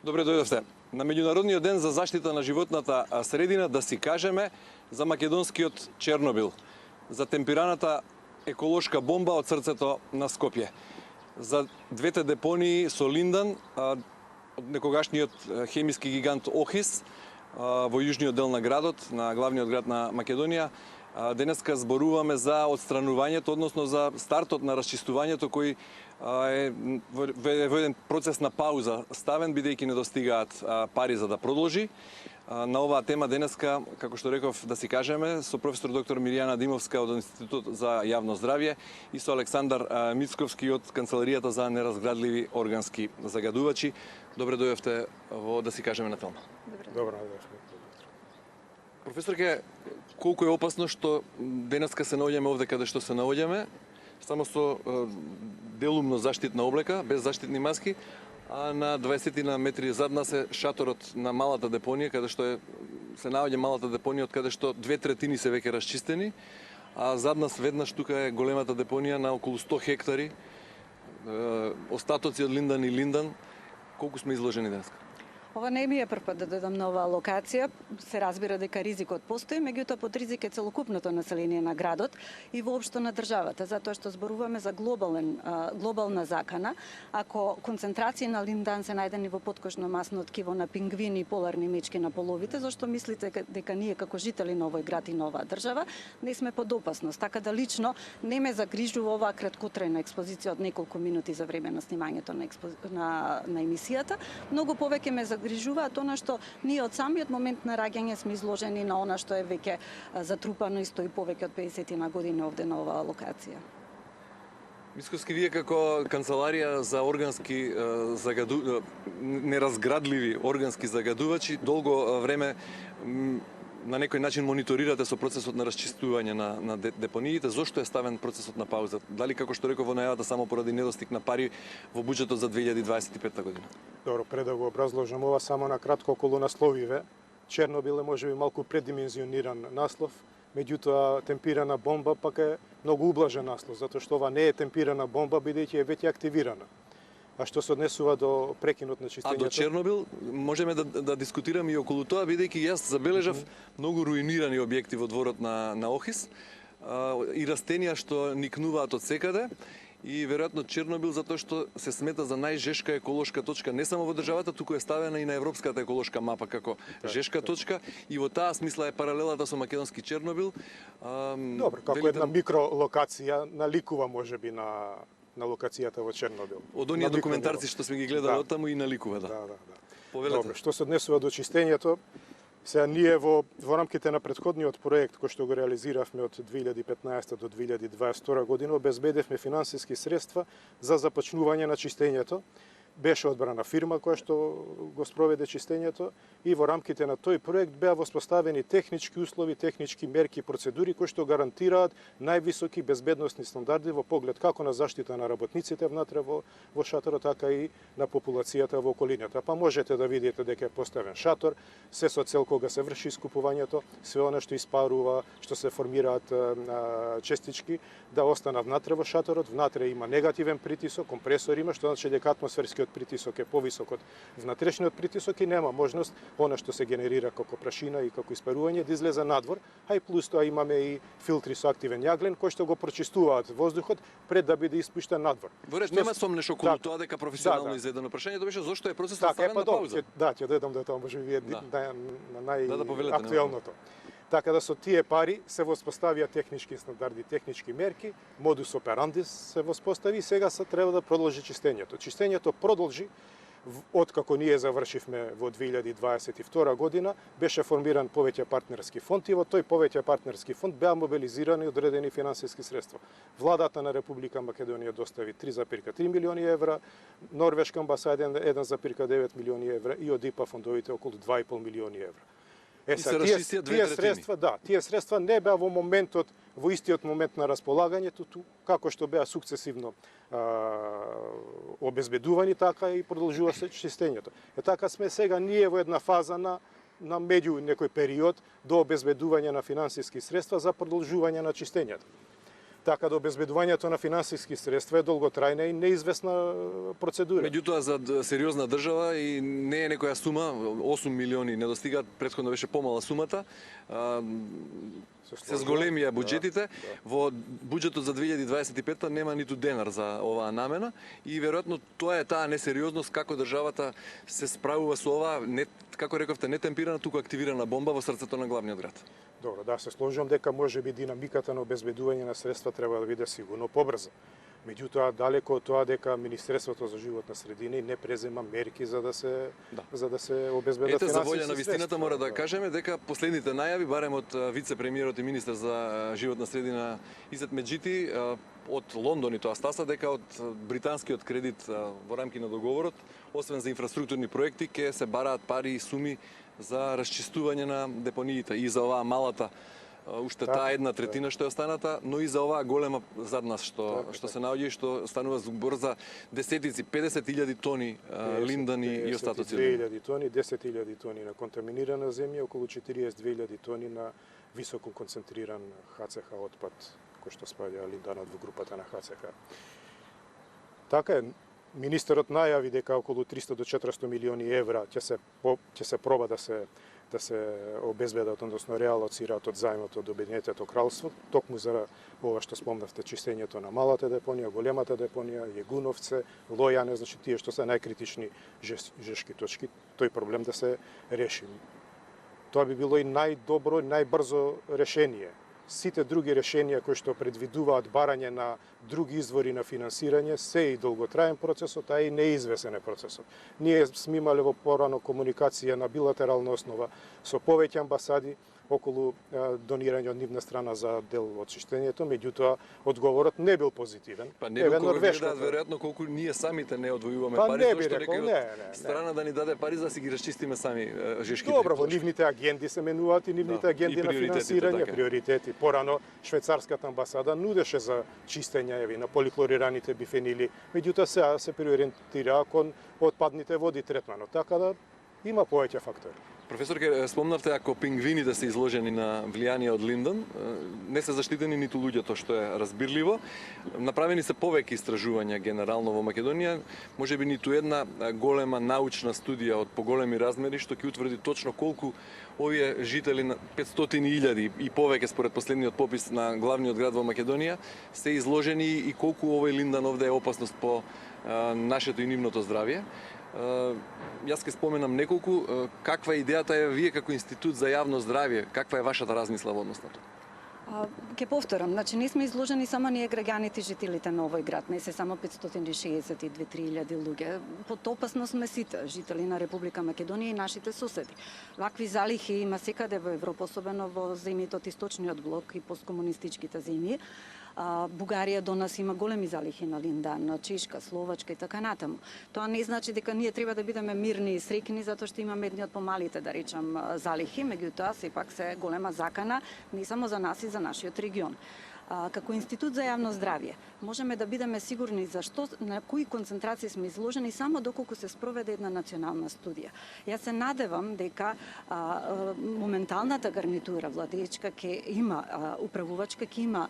Добре дојдовте. На Меѓународниот ден за заштита на животната средина да си кажеме за македонскиот Чернобил, за темпираната еколошка бомба од срцето на Скопје, за двете депонии со линдан од некогашниот хемиски гигант Охис во јужниот дел на градот, на главниот град на Македонија. Денеска зборуваме за отстранувањето, односно за стартот на расчистувањето кој е во еден процес на пауза ставен, бидејќи не достигаат пари за да продолжи. На оваа тема денеска, како што реков, да си кажеме, со професор доктор Мирјана Димовска од Институт за јавно здравје и со Александар Мицковски од Канцеларијата за неразградливи органски загадувачи. Добре дојдовте во да си кажеме на тема. Добре дојдовте. Професорке, колку е опасно што денеска се наоѓаме овде каде што се наоѓаме, само со делумно заштитна облека, без заштитни маски, а на 20 на метри зад нас е шаторот на малата депонија, каде што се наоѓа малата депонија, од каде што 2/3 се веќе расчистени, а зад нас веднаш тука е големата депонија на околу 100 хектари, остатоци од линдан и линдан. Колку сме изложени денеска? Ова не ми е прв пат да дојдам на оваа локација. Се разбира дека ризикот постои, меѓутоа под ризик е целокупното население на градот и воопшто на државата, затоа што зборуваме за глобална закана. Ако концентрации на линдан се најдени во поткошно масно ткиво на пингвини и поларни мечки на половите, зашто мислите дека ние како жители на овој град и на оваа држава не сме под опасност? Така да лично не ме загрижува оваа краткотрајна експозиција од неколку минути за време на снимањето на емисијата. Многу повеќе ме загрижуваат она што ние од самиот момент на раѓање сме изложени на она што е веќе затрупано и стои повеќе од 50 на години овде на оваа локација. Мицковски, вие како канцеларија за органски неразградливи органски загадувачи долго време на некој начин мониторирате со процесот на расчистување на депониите. Зошто е ставен процесот на пауза? Дали, како што реков во најавата, само поради недостиг на пари во буџетот за 2025 година? Добро, пред да го образложам ова, само на кратко околу насловиве. Чернобил е можеби малку предимензиониран наслов, меѓутоа темпирана бомба пак е многу ублажен наслов, затоа што ова не е темпирана бомба, бидејќи е веќе активирана. А што се однесува до прекинот на чистењето? А до Чернобил можеме да дискутираме и околу тоа, бидејќи јас забележав многу руинирани објекти во дворот на Охис и растенија што никнуваат од секаде. И веројатно Чернобил затоа што се смета за најжешка еколошка точка не само во државата, туку е ставена и на европската еколошка мапа како жешка точка, и во таа смисла е паралелата со македонски Чернобил. Добро, како една микролокација наликува можеби на локацијата во Чернобил. Од оние документарци што сме ги гледали оттаму и наликува, да. Повелете. Добро, што се однесува до чистењето, сега ние во рамките на претходниот проект кој што го реализиравме од 2015 до 2022 година обезбедевме финансиски средства за започнување на чистењето. Беше одбрана фирма која што го спроведе чистењето и во рамките на тој проект беа воспоставени технички услови, технички мерки и процедури кои што гарантираат највисоки безбедносни стандарди во поглед како на заштита на работниците внатре во шаторот, така и на популацијата во околината. Па можете да видите дека е поставен шатор, се со цел кога се врши искупувањето, све она што испарува, што се формираат честички, да остана внатре во шаторот. Внатре има негативен притисок, компресор има, што значи дека атмосферскиот притисок е повисок од внатрешниот притисок и нема можност она што се генерира како прашина и како испарување да излезе надвор, а и плюс тоа имаме и филтри со активен јаглен кои што го прочистуваат воздухот пред да биде испуштен надвор. Во ред, нема сомнеш околу тоа дека професионално изведено прашањето беше зошто е процесот ставен на пауза. Да, ќе дојдам до тоа, може би на најактуелното. Така да со тие пари се воспоставија технички стандарди, технички мерки, модус операндис се воспостави и сега се треба да продолжи чистењето. Чистењето продолжи откако ние завршивме во 2022 година, беше формиран повеќе партнерски фонд и во тој повеќе партнерски фонд беа мобилизирани одредени финансиски средства. Владата на Република Македонија достави 3,3 милиони евра, Норвешка амбасада 1,9 милиони евра и од ИПА фондовите околу 2,5 милиони евра. Тие средства не беа во моментот, во истиот момент на располагањето, како што беа сукцесивно обезбедувани, така и продолжува се чистењето. Така сме сега ние во една фаза на некој период до обезбедување на финансиски средства за продолжување на чистењето. Така да обезбедувањето на финансиски средства е долготрајна и неизвестна процедура. Меѓутоа, за сериозна држава и не е некоја сума, 8 милиони не достигаат, претходно беше помала сумата, се зголемија буџетите. Во буџетот за 2025 нема ниту денар за оваа намена и веројатно тоа е таа несериозност како државата се справува со оваа, не, како рековте, не темпирана, туку активирана бомба во срцето на главниот град. Добро, да, се сложувам дека можеби динамиката на обезбедување на средства треба да биде сигурно побрза. Меѓутоа, далеко од тоа дека Министерството за животна средина не презема мерки за да се обезбедат финансиски средства. За волја на вистината мора да кажеме дека последните најави, барем од вице-премиерот и министер за животна средина Изет Меджити, од Лондон и тоа стаса дека од британскиот кредит во рамки на договорот, освен за инфраструктурни проекти, ќе се бараат пари и суми за расчистување на депониите и за оваа малата уште таа една третина што е останата, но и за оваа голема зад нас што се наоѓа и што станува збор за десетици, 50.000 тони линдани и остатоци. 52.000 тони, 10.000 тони на контаминирана земја, околу 42.000 тони на високо концентриран ХЦХ отпад, кој што спаѓа линданот во групата на ХЦХ. Така е, министерот најави дека околу 300 до 400 милиони евра ќе се проба да се обезбедат, односно реалоцираат од заемот од Обединетото кралство, токму за ова што спомнавте, чистењето на малата депонија, големата депонија, Јегуновце, Лојане, значи тие што се најкритични жешки точки, тој проблем да се реши. Тоа би било и најдобро, најбрзо решение. Сите други решенија кои што предвидуваат барање на други извори на финансирање се и долготраен процесот, а и неизвесен е процесот. Ние сме имале во порано комуникација на билатерална основа со повеќе амбасади околу донирање од нивна страна за дел од чистењето, меѓутоа одговорот не бил позитивен. Па не било кога гледаат веројатно колку ние самите не одвојуваме пари, зашто некој страна да ни даде пари за да си ги расчистиме сами жешките. Добро, во нивните агенди се менуваат и нивните агенди на финансирање, приоритети. Порано швајцарската амбасада нудеше за чистење на полихлорираните бифенили, меѓутоа сега се приориентира кон отпадните води третманот, така да има повеќе фактори. Професорке, спомнавте ако пингвините се изложени на влијание од линдан, не се заштитени ниту луѓето, што е разбирливо. Направени се повеќе истражувања генерално во Македонија, можеби ниту една голема научна студија од поголеми размери што ќе утврди точно колку овие жители на 500.000 и повеќе според последниот попис на главниот град во Македонија се изложени и колку овој линдан овде е опасност по нашето и нивното здравје. Јас ќе споменам неколку. Каква идејата е вие како институт за јавно здравје? Каква е вашата размисла во однос на тоа? Ке повторам, значи не сме изложени само ние граѓаните, жителите на овој град, не се само 562-3.000 луѓе. Под опасност сме сите жители на Република Македонија и нашите соседи. Вакви залихи има секаде во Европа, особено во земјите од источниот блок и посткомунистичките земји. Бугарија до нас има големи залихи на линдан, на Чешка, Словачка и така натаму. Тоа не значи дека ние треба да бидеме мирни и среќни затоа што имаме едни од помалите, да речам, залихи, меѓутоа сепак се голема закана не само за нас и за нашиот регион. Како институт за јавно здравје можеме да бидеме сигурни за што, на кои концентрации сме изложени само доколку се спроведе една национална студија. Јас се надевам дека моменталната гарнитура владеечка ќе има, управувачка ќе има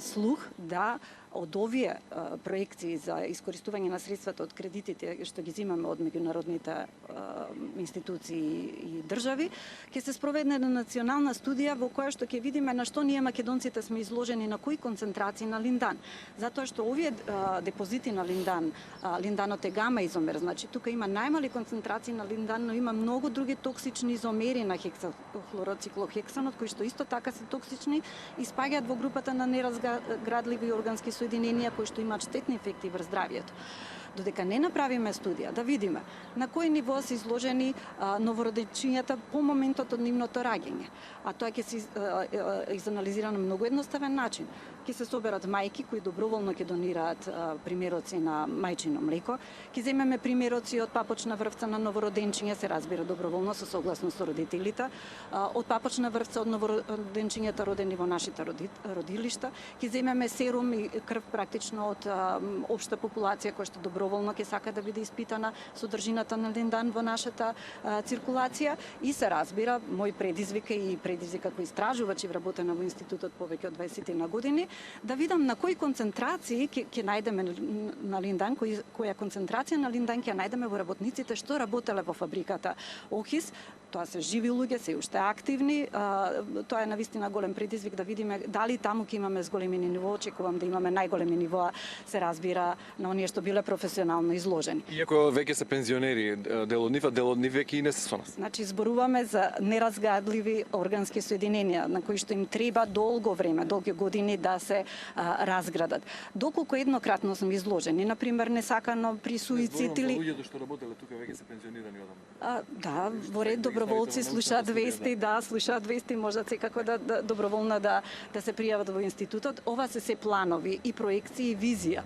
слух да од овие проекции за искористување на средствата од кредитите што ги земаме од меѓународните институции и држави, ќе се спроведе една национална студија во која што ќе видиме на што ние македонците сме изложени, на кои концентрации на линдан. Затоа што овие депозити на линдан, линданот е гама изомер, значи тука има најмали концентрации на линдан, но има многу други токсични изомери на хексахлороциклохексанот кои што исто така се токсични и спаѓаат во групата на неразградливи органски соединенија кои што имаат штетни ефекти врз здравјето. Додека не направиме студија да видиме на кој ниво се изложени новородечињата по моментот од нивното раѓање. А тоа ќе се изанализира на многу едноставен начин. Ќе се соберат мајки кои доброволно ќе донираат примероци на мајчино млеко, ќе земеме примероци од папочна врвца на новороденчиња, се разбира доброволно со согласност со родителите, од папочна врвца од новороденчињата родени во нашите родилишта, ќе земеме серум и крв практично од општа популација која што доброволно ќе сака да биде испитана содржината на линдан во нашата циркулација и се разбира, мој предизвик и предизвик како истражувач и вработена во институтот повеќе од 20 на години, да видам на кои концентрации ќе најдеме на Линдан, која концентрација на Линдан ќе најдеме во работниците што работеле во фабриката Охис. Тоа се живи луѓе, се уште активни. Тоа е навистина голем предизвик да видиме дали таму ќе имаме зголемени ниво. Очекувам да имаме најголеми нивоа, се разбира, на оние што биле професионално изложени. Иако веќе се пензионери, дел од нив веќе и не се со нас. Значи, зборуваме за неразградливи органски соединенија на кои што им треба долго време, долги години да се разградат. Доколку еднократно сме изложени, например, несакано при суицид или луѓето што работеле тука веќе се пензионирани одамна. Да, во ред доброволци слушаат вести, слушаат вести, можат секако да доброволно да се пријават во институтот. Ова се планови и проекции и визија.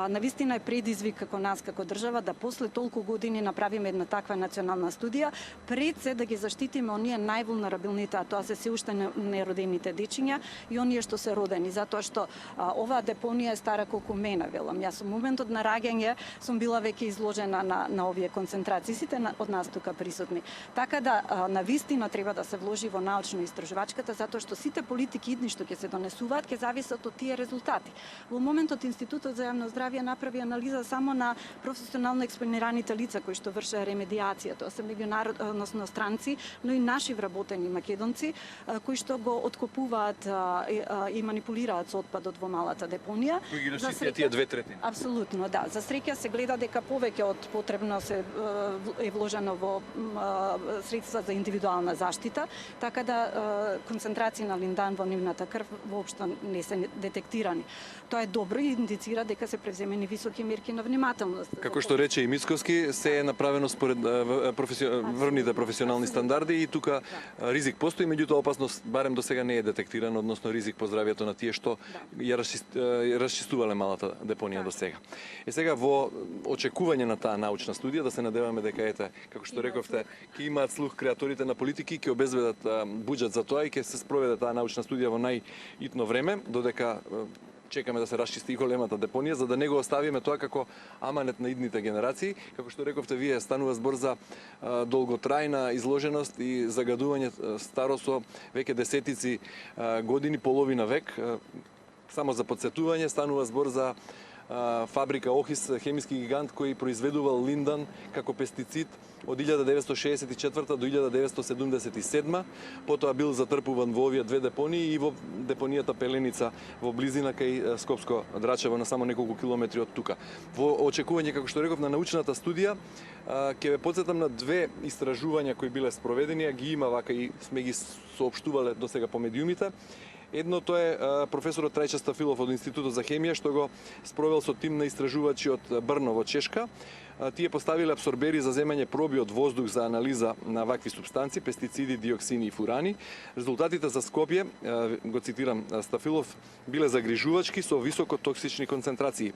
Навистина е предизвик како нас, како држава, да после толку години направиме една таква национална студија, пред се да ги заштитиме оние највулнерабилните, а тоа се уште неродените дечиња и оние што се родени, затоа што оваа депонија е стара колку мене, велам. Јас во моментот на раѓање сум била веќе изложена на овие концентрации, сите од нас тука присутни. Така да навистина треба да се вложи во научно-истражувачката, затоа што сите политики идни што ќе се донесуваат ќе зависат од тие резултати. Во моментот Институтот за јавно здравје направи анализа само на професионално експонираните лица кои што вршеа ремедиација. Тоа се меѓународно странци, но и наши вработени македонци кои што го откопуваат и манипулираат со отпадот во малата депонија. Кои ги расчистија тие 2/3? Апсолутно, да. За среќа се гледа дека повеќе од потребно се е вложено во средства за индивидуална заштита, така да концентрации на линдан во нивната крв воопшто не се детектирани. Тоа е добро и индицира дека се преземени високи мерки на внимателност. Како што рече и Мицковски, се е направено според врвните професионални стандарди и тука ризик постои, меѓутоа опасност барем до сега не е детектирана, односно ризик по здравјето на тие што ја расчистувале малата депонија до сега. И сега во очекување на таа научна студија да се надеваме дека ете, како што рековте, ќе имаат слух креаторите на политики, ќе обезбедат буџет за тоа и ќе се спроведе таа научна студија во најитно време, додека чекаме да се расчисти и големата депонија, за да не го оставиме тоа како аманет на идните генерации. Како што рековте вие, станува збор за долготрајна изложеност и загадување старо со веќе десетици години, половина век. Само за подсетување, станува збор за фабрика Охис, хемиски гигант кој произведувал линдан како пестицид од 1964 до 1977, потоа бил затрпуван во овие две депонии и во депонијата Пеленица во близина кај Скопско Драчево, на само неколку километри од тука. Во очекување, како што реков, на научната студија, ќе ве потсетам на две истражувања кои биле спроведени, ги има вака и сме ги соопштувале до сега по медиумите. Едното е професорот Трајче Стафилов од Институтот за хемија, што го спровел со тим на истражувачи од Брно во Чешка. Тие поставиле абсорбери за земање проби од воздух за анализа на вакви супстанци, пестициди, диоксини и фурани. Резултатите за Скопје, го цитирам Стафилов, биле загрижувачки со високо токсични концентрации.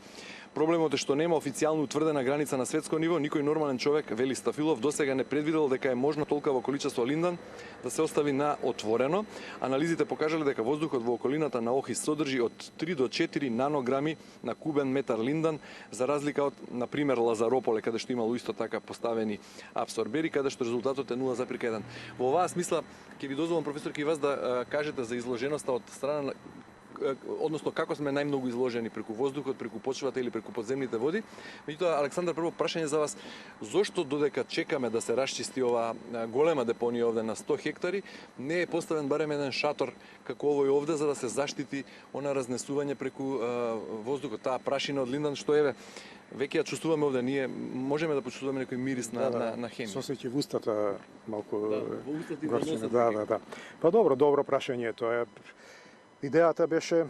Проблемот е што нема официјално утврдена граница на светско ниво, никој нормален човек, вели Стафилов, досега не предвидел дека е можно толкаво количество линдан да се остави на отворено. Анализите покажале дека воздухот во околината на Охис содржи од 3 до 4 нанограми на кубен метар линдан, за разлика од, например, Лазарополе, каде што имало исто така поставени абсорбери, каде што резултатот е 0,1. Во оваа смисла, ќе ви дозволам, професор, ке вас да кажете за изложеноста од страна на, односно како сме најмногу изложени, преку воздухот, преку почвата или преку подземните води. Меѓутоа, Александар, прво прашање за вас, зошто додека чекаме да се расчисти оваа голема депонија овде на 100 хектари, не е поставен барем еден шатор како овој овде за да се заштити она разнесување преку воздухот, таа прашина од линдан што еве веќе ја чувствуваме овде, ние можеме да почувствуваме некој мирис на хемија. Сосеќи во устата малку во устата и во горчина. носот. Да. Па добро прашање тоа е. Идејата беше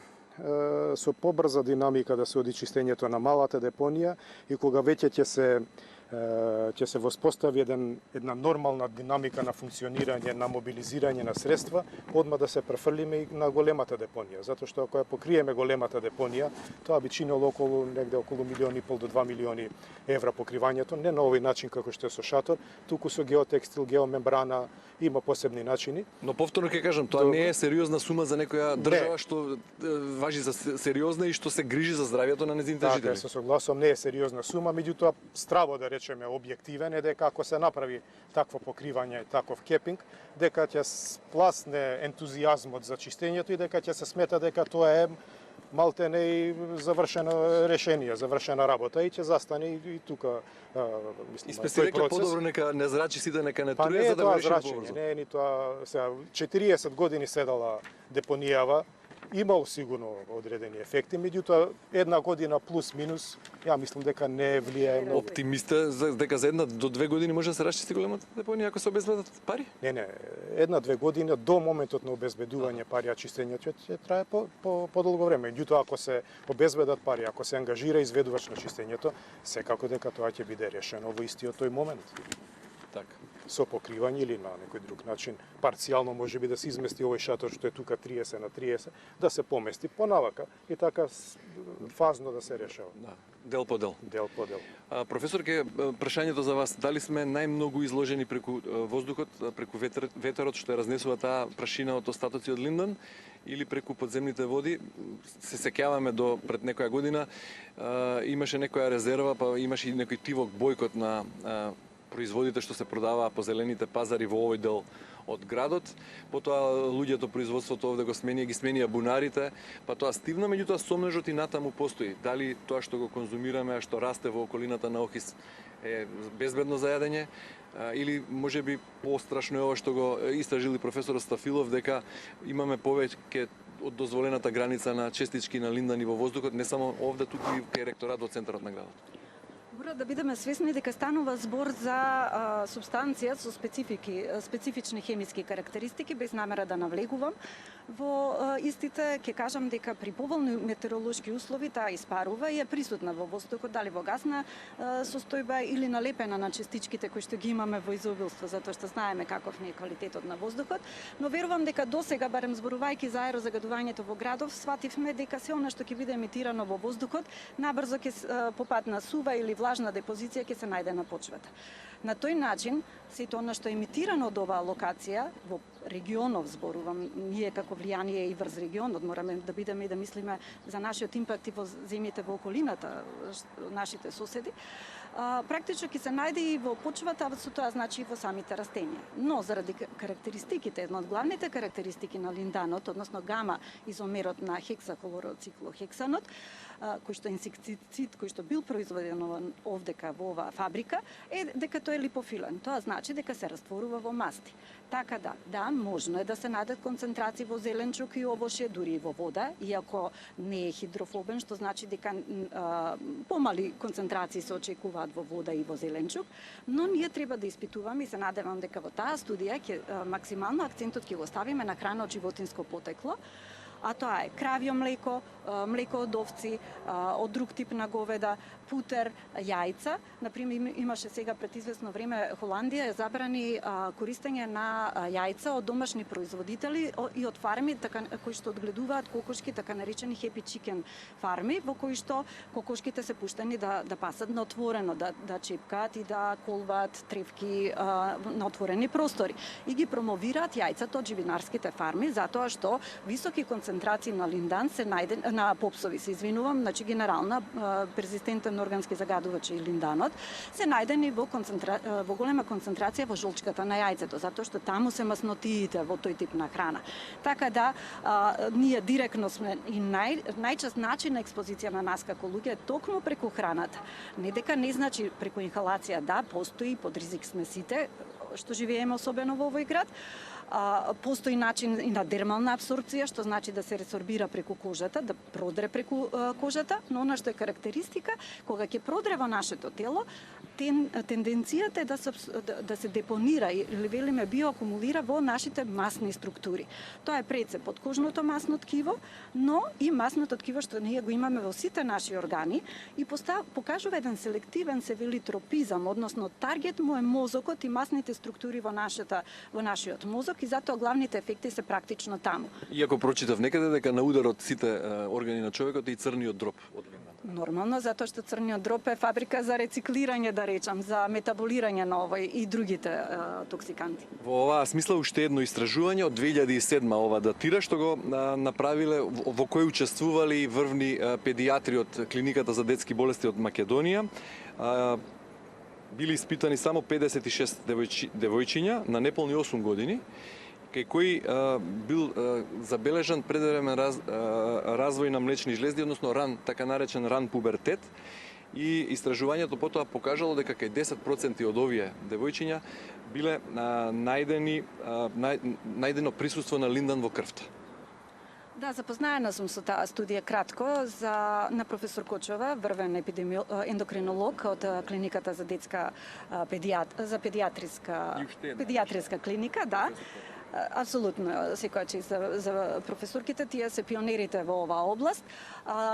со побрза динамика да се оди чистењето на малата депонија и кога веќе ќе се воспостави една нормална динамика на функционирање, на мобилизирање на средства, одма да се префрлиме и на големата депонија. Затоа што ако ја покриеме големата депонија, тоа би чинело негде околу 1,5 до 2 милиони евра покривањето, не на овој начин како што е со шатор, туку со геотекстил, геомембрана, има посебни начини. Но повторно ќе кажам, тоа не е сериозна сума за некоја држава што важи за сериозна и што се грижи за здравјето на нејзините жители. Така, се согласувам, не е сериозна сума, меѓутоа здраво да речеме објективен е дека ако се направи такво покривање, таков кепинг, дека ќе спласне ентузијазмот за чистењето и дека ќе се смета дека тоа е малте не и завршено решение, завршена работа и ќе застане и тука мислам. И сме си рекли подобро нека не зрачи сите, нека не труе за да го реши побрзо. Не е ни тоа сега 40 години седала депонијава, имал сигурно одредени ефекти, меѓутоа една година плюс минус, ја мислам дека не влијае многу. Оптимиста дека за 1 до 2 години може да се расчисти големата депонија ако се обезбедат пари? Не, 1-2 години до моментот на обезбедување пари, а чистењето ќе трае подолго време. Меѓутоа ако се обезбедат пари, ако се ангажира изведувач на чистењето, секако дека тоа ќе биде решено во истиот тој момент. Така. Со покривање или на некој друг начин, парцијално можеби да се измести овој шатор што е тука 30 на 30, да се помести понавака и така фазно да се решава. Да, дел по дел. Дел по дел. Професорке, прашањето за вас, дали сме најмногу изложени преку воздухот, преку ветерот што ја разнесува таа прашина од остатоци од Линдан или преку подземните води? Се сеќаваме до пред некоја година имаше некоја резерва, па имаше и некој тивок бойкот на производите што се продаваа по зелените пазари во овој дел од градот. Потоа луѓето производството овде го ги сменија бунарите, па тоа стивна, меѓутоа сомнежот и натаму постои. Дали тоа што го конзумираме, што расте во околината на Охрид е безбедно за јадење, или можеби пострашно е ова што го истражили професорот Стафилов, дека имаме повеќе од дозволената граница на честички на линдани во воздухот, не само овде, туку и кај ректорат во центарот на градот. Мора да бидеме свесни дека станува збор за субстанција со специфични хемиски карактеристики, без намера да навлегувам. Во истите ќе кажам дека при поволни метеоролошки услови таа испарува и е присутна во воздухот, дали во газна состојба или налепена на частичките кои што ги имаме во изобилство, затоа што знаеме каков не е квалитетот на воздухот, но верувам дека досега, барем зборувајќи за аерозагадувањето во градов, свативме дека се она што ќе биде емитирано во воздухот набрзо ќе попадна сува или влажна депозиција ќе се најде на почвата. На тој начин, сето она што е емитирано од оваа локација, во регионов зборувам, ние како влијание и врз регионот, мораме да бидеме и да мислиме за нашиот импакт и во земјите во околината, нашите соседи, практично ќе се најде и во почвата, а со тоа значи и во самите растенија. Но заради карактеристиките, една од главните карактеристики на линданот, односно гама изомерот на хексахлороциклохексанот, кој што е инсектицид, кој што бил произведен овдека во оваа фабрика, е дека тој е липофилен. Тоа значи дека се растворува во масти. Така да, можно е да се најдат концентрации во зеленчук и овоше, дури и во вода, иако не е хидрофобен, што значи дека помали концентрации се очекуваат во вода и во зеленчук, но ние треба да испитуваме и се надевам дека во таа студија максимално акцентот ќе го ставиме на храна од животинско потекло, а тоа е кравјо млеко, млеко од овци, од друг тип на говеда, путер, јајца. Например, имаше сега пред известно време Холандија забрани користење на јајца од домашни производители и од фарми кои што одгледуваат кокошки, така наречени happy chicken фарми, во кои што кокошките се пуштени да пасат на отворено, да чепкаат и да колваат тревки на отворени простори. И ги промовираат јајцата од живинарските фарми, затоа што високи концентрации на линдан се најде на попсови, се извинувам, значи генерална перзистентен органски загадувач и линданот, се најдени во голема концентрација во жолчката на јајцето, затоа што таму се маснотиите во тој тип на храна. Така да, ние директно сме и најчест начин на експозиција на нас како луѓе токму преку храната. Не дека не значи преку инхалација, да, постои, под ризик сме сите, што живееме особено во овој град. Постои начин и на дермална абсорбција, што значи да се ресорбира преку кожата, да продре преку кожата, но она што е карактеристика, кога ќе продре во нашето тело, тенденцијата е да се депонира или велиме биоакумулира во нашите масни структури. Тоа е пред се подкожното масно ткиво, но и масното ткиво што ние го имаме во сите наши органи и покажува еден селективен се вели тропизам, односно таргет му е мозокот и масните структури во нашиот мозок и затоа главните ефекти се практично таму. Иако прочитав некаде дека на ударот сите органи на човекот е и црниот дроб од линдан. Нормално, затоа што црниот дроб е фабрика за рециклирање, да речам, за метаболирање на овој и другите токсиканти. Во оваа смисла уште едно истражување од 2007 ова датира што го направиле, во кој учествували врвни педиатри од клиниката за детски болести од Македонија. Били испитани само 56 девојчиња на неполни 8 години кај кој бил забележан предвремен развој на млечни жлезди, односно така наречен ран пубертет, и истражувањето потоа покажало дека кај 10% од овие девојчиња биле најдено присуство на линдан во крвта. Да, запознаена сум со таа студија кратко на професор Кочова, врвен ендокринолог од клиниката за детска педиатриска клиника, да. Апсолутно, секоја чест за професорките, тие се пионерите во оваа област.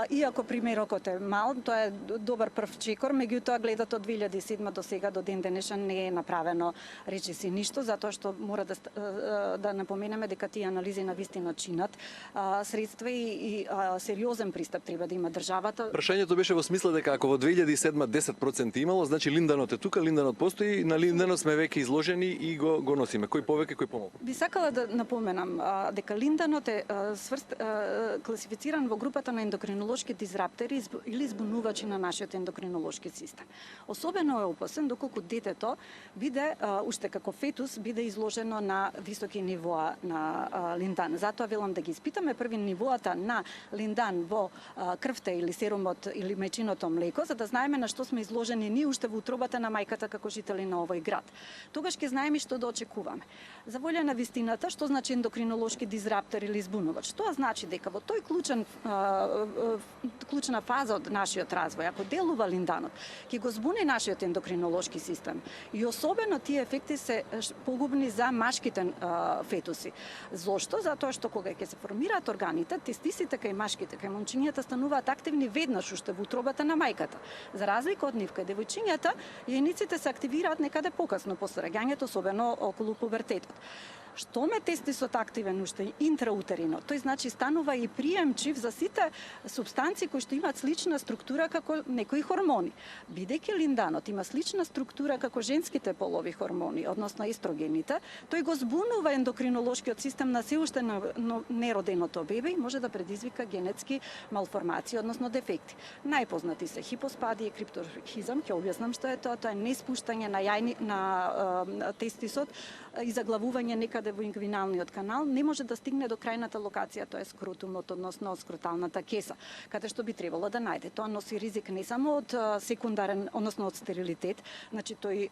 Иако примерокот е мал, тоа е добар прв чекор, меѓутоа гледат од 2007 до сега до ден денешен не е направено речиси ништо, затоа што мора да напоменеме дека тие анализи на вистина чинат средства и сериозен пристап треба да има државата. Прашањето беше во смисла дека ако во 2007 10% имало, значи линданот е тука, линданот постои, на линданот сме веќе изложени и го носиме. Кој повеќе, кој помалку? Сакала да напоменам дека линданот е класифициран во групата на ендокринолошки дизраптери или збунувачи на нашиот ендокринолошки систем. Особено е опасен доколку детето биде уште како фетус биде изложено на високи нивоа на линдан. Затоа велам да ги испитаме први нивоата на линдан во крвта или серумот или мечиното млеко, за да знаеме на што сме изложени ние уште во утробата на мајката како жители на овој град. Тогаш ќе знаеме што да очекуваме. За волја на вистината, што значи ендокринолошки дизраптор или збунувач? Тоа значи дека во тој клучна фаза од нашиот развој, ако делува линданот, ќе го збуни нашиот ендокринолошки систем. И особено тие ефекти се погубни за машките фетуси. Зошто? Затоа што кога ќе се формираат органите, тестисите кај машките, кај момчињата стануваат активни веднаш уште во утробата на мајката. За разлика од нив, кај девојчињата, јајниците се активираат некаде покасно после раѓањето, особено околу пубертетот. Што ме тестисот активен уште интраутерино, тој значи станува и приемчив за сите супстанции кои што имаат слична структура како некои хормони. Бидејќи линданот има слична структура како женските полови хормони, односно естрогените, тој го збунува ендокринолошкиот систем на се уште нероденото бебе и може да предизвика генетски малформации, односно дефекти. Најпознати се хипоспадија и крипторхизам, ќе објаснам што е тоа, тоа е неспуштање на тестисот и заглавување некаде во ингвиналниот канал, не може да стигне до крајната локација, тоа е скротумот, односно скроталната кеса, каде што би требало да најде. Тоа носи ризик не само од секундарен, односно од стерилитет, значи тој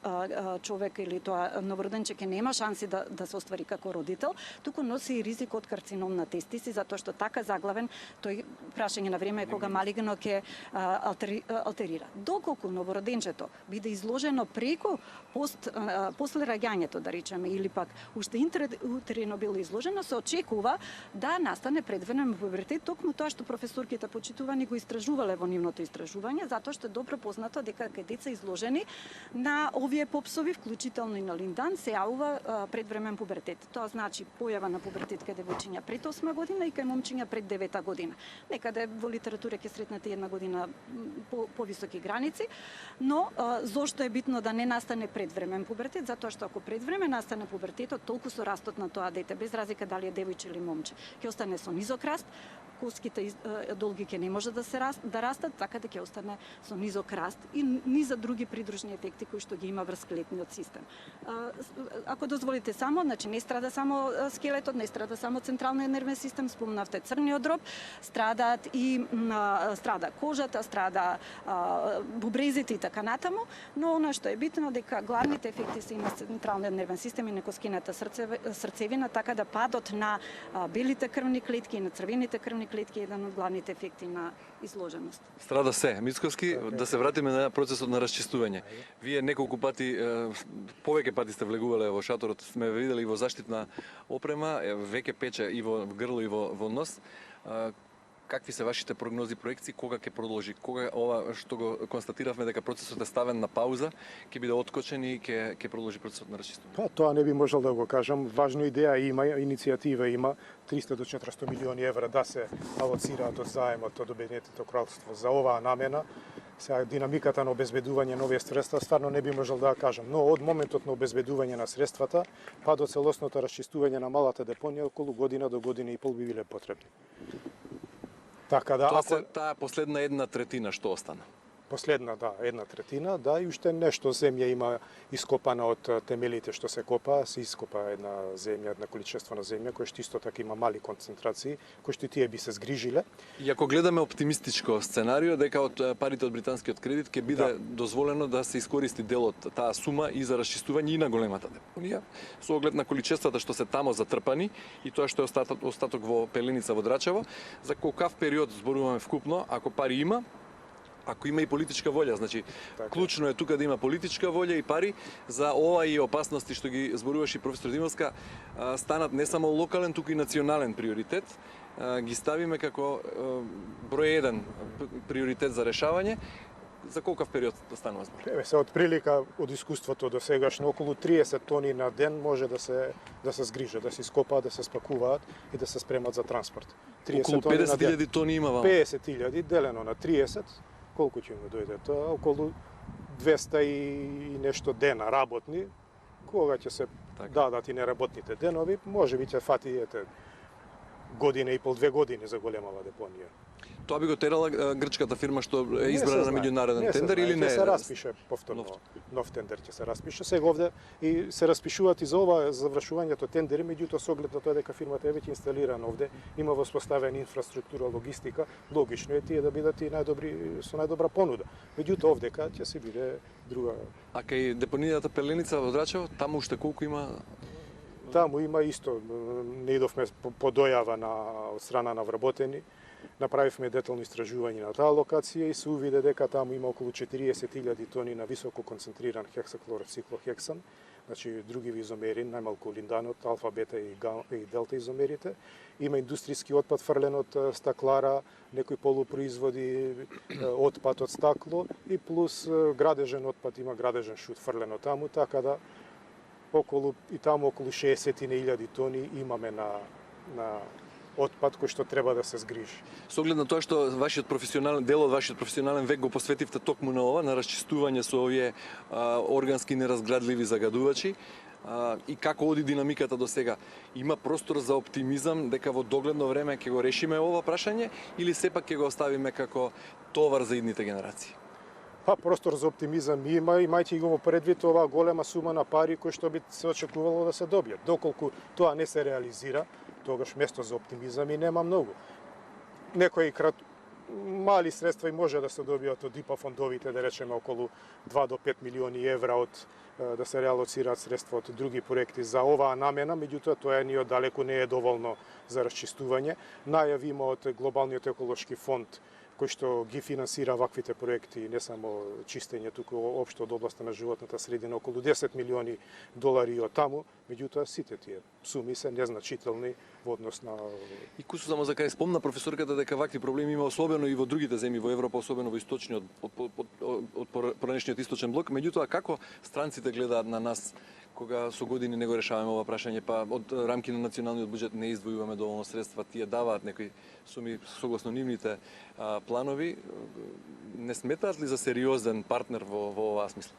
човек или тоа новороденче ќе нема шанси да се оствари како родител, туку носи и ризик од карцином на тестиси, затоа што така заглавен, тој прашање на време е кога малигно ќе алтерира. Доколку новороденчето биде изложено преку после раѓањето, да речеме, или пак уште интраутерино било изложено, се очекува да настане предвремен пубертет, токму тоа што професорките почитувани го истражувале во нивното истражување, затоа што е добро познато дека кај деца изложени на овие попсови, вклучително и на линдан, се јавува предвремен пубертет. Тоа значи појава на пубертет кај девојчиња пред 8 година и кај момчиња пред 9 година. Некаде во литература ќе сретнете 1 година повисоки граници, но зошто е битно да не настане предвремен пубертет? Затоа што ако предвремен настане пубертетот, толку со растот на тоа дете, без разлика дали е девојче или момче, ќе остане со низок раст, коските долги ќе не може да растат, така да ќе остане со низок раст и низа други придружни ефекти кои што ги има врз скелетниот систем. Ако дозволите само, значи не страда само скелетот, не страда само централниот нервен систем, спомнавте црниот дроб, страда кожата, страда бубрезите и така натаму, но она што е битно дека главните ефекти се има централниот нервен систем и некоскината срцевина, така да падот на белите крвни клетки и на црвените крвни клетки е еден од главните ефекти на изложеност. Страда се. Мицковски, да се вратиме на процесот на расчистување. Вие неколку пати, повеќе пати сте влегувале во шаторот, сме видели и во заштитна опрема, веќе пече и во грло и во нос. Какви се вашите прогнози, проекции, кога ќе продолжи? Кога ова што го констатиравме дека процесот е ставен на пауза, ќе биде откочен и ќе продолжи процесот на расчистување? Па, тоа не би можел да го кажам. Важна идеја има, иницијатива има, 300 до 400 милиони евра да се алоцираат од заемот од Обединетото кралство за оваа намена. Сега динамиката на обезбедување на овие средства стварно не би можел да кажам, но од моментот на обезбедување на средствата па до целосното расчистување на малата депонија околу година до година и пол би биле потребни. Така да, Таа последна 1/3 што остана? Последна, да, 1/3, да, и уште нешто земја има ископана од темелите што се копа, се ископа една земја, една количествена земја, која што исто така има мали концентрации, кои што тие би се згрижиле. И ако гледаме оптимистичко сценарио, дека од парите од британскиот кредит ќе биде дозволено да се искористи дел од таа сума и за расчистување и на големата депонија, со оглед на количествата што се тамо затрпани и тоа што е остаток во Пеленица во Драчево, за колкав период зборуваме вкупно, ако пари има, ако има и политичка волја, значи клучно е тука да има политичка волја и пари за ова и опасности што ги зборуваше професор Димовска, станат не само локален, туку и национален приоритет, ги ставиме како број 1 приоритет за решавање. За колкав период да станува збор? Еве се од прилика од искуството до сегашно околу 30 тони на ден може да се згрижат, да се ископаат, да се спакуваат и да се спремат за транспорт. Околу 50.000 тони има вама. 50.000 делено на 30, колку ќе му дојде тоа? Околу 200 и нешто дена работни, кога ќе се дадат и неработните денови, може би ќе фати година и пол, 2 години за големава депонија. Тоа би го терала грчката фирма што е избрана на меѓународен тендер или не? Ќе се распише повторно нов тендер ќе се распише. Сега овде и се распишуваат и за ова завршувањето тендери, меѓутоа со оглед на тоа дека фирмата е веќе инсталирана овде, има воспоставена инфраструктура, логистика, логично е тие да бидат и најдобри со најдобра понуда. Меѓутоа овдека ќе се биде друга. А кај депонијата Пеленица во Драчево, таму уште колку има? Таму има исто, не идовме по дојава од страна на вработени. Направивме детално истражување на таа локација и се увиде дека таму има околу 40.000 тони на високо концентриран хексаклорциклохексан, значи други изомери, најмалку линданот, алфа, бета и делта изомерите. Има индустријски отпад фрлен од стаклара, некои полупроизводи, отпад од стакло и плюс градежен отпад, има градежен шут фрлено таму, така да околу 60.000 тони имаме на отпад кој што треба да се згрижи. Со оглед на тоа што вашиот професионален дел од вашиот професионален век го посветивте токму на ова, на расчистување со овие органски неразградливи загадувачи, и како оди динамиката до сега, има простор за оптимизам дека во догледно време ќе го решиме ова прашање или сепак ќе го оставиме како товар за идните генерации? Простор за оптимизам има, имајќи го во предвид оваа голема сума на пари кои што би се очекувало да се добијат. Доколку тоа не се реализира, тогаш место за оптимизам и нема многу. Некои мали средства и може да се добијат од ИПА фондовите, да речеме околу 2 до 5 милиони евра да се реалоцираат средства од други проекти за оваа намена, меѓутоа тоа ни оддалеку не е доволно за расчистување. Најави има од Глобалниот еколошки фонд кој што ги финансира ваквите проекти, не само чистење, туку општо од областа на животната средина, околу 10 милиони долари од таму, меѓутоа сите тие суми се незначителни во однос на... И кусу само за кај спомна професорката дека вакви проблеми има особено и во другите земји во Европа, особено во источниот, од поранешниот источен блок, меѓутоа како странците гледаат на нас кога со години не го решаваме ова прашање, па од рамки на националниот буџет не издвојуваме доволно средства, тие даваат некои суми согласно нивните планови, не сметаат ли за сериозен партнер во оваа смисла?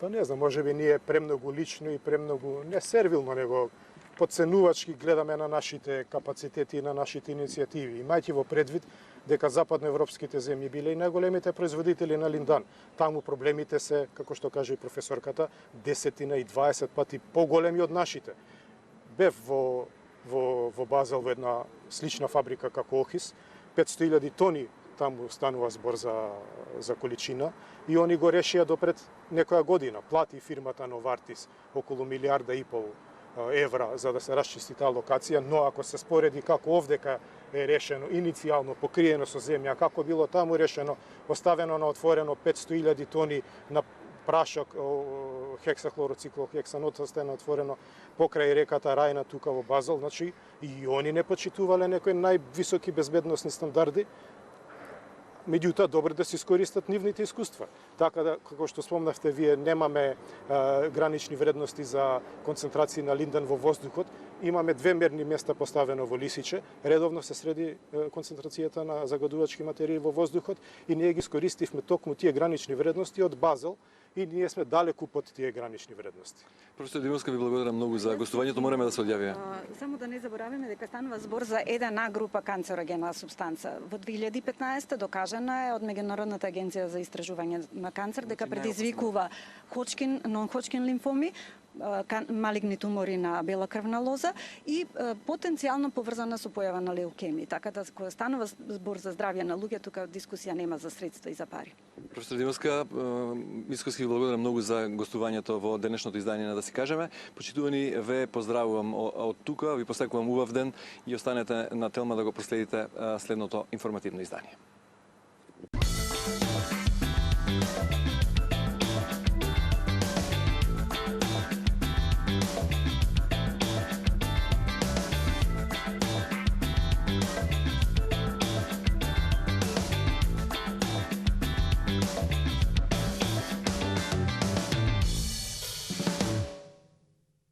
Не знам, можеби ние премногу лично и премногу не сервилно, него подценувачки гледаме на нашите капацитети и на нашите иницијативи, имајќи во предвид дека западноевропските земји биле и најголемите производители на линдан. Таму проблемите се, како што каже и професорката, 10 и 20 пати поголеми од нашите. Бев во Базел во една слична фабрика како Охис, 500.000 тони таму станува збор за количина и они го решија допред некоја година. Плати фирмата Новартис околу 1,5 милиарда евра за да се расчисти таа локација, но ако се спореди како овдека е решено иницијално покриено со земја, како било таму решено, оставено на отворено 500.000 тони на прашок хексахлороциклохексанот остана отворено покрај реката Рајна тука во Базел, значи и они не почитувале некои највисоки безбедносни стандарди. Меѓутоа, добро да се искористат нивните искуства. Така да, како што спомнавте, вие немаме гранични вредности за концентрација на линдан во воздухот. Имаме 2 мерни места поставено во Лисиче. Редовно се среди концентрацијата на загадувачки материи во воздухот и ние ги искористивме токму тие гранични вредности од Базел и ние сме далеку под тие гранични вредности. Професор Димовска, ви благодарам многу за гостувањето, мораме да се одјавиме. Само да не забораваме дека станува збор за една група канцерогена субстанца. Во 2015 докажана е од Меѓународната агенција за истражување на канцер дека предизвикува нон-Ходжкин лимфоми, малигни тумори на бела крвна лоза и потенцијално поврзана со појава на леукемија. Така да кога станува збор за здравје на луѓе, тука дискусија нема за средства и за пари. Професор Димовска, искрено ви благодарам многу за гостувањето во денешното издание на Да си кажеме. Почитувани, ве поздравувам од тука, ви посекувам убав ден и останете на Телма да го проследите следното информативно издание.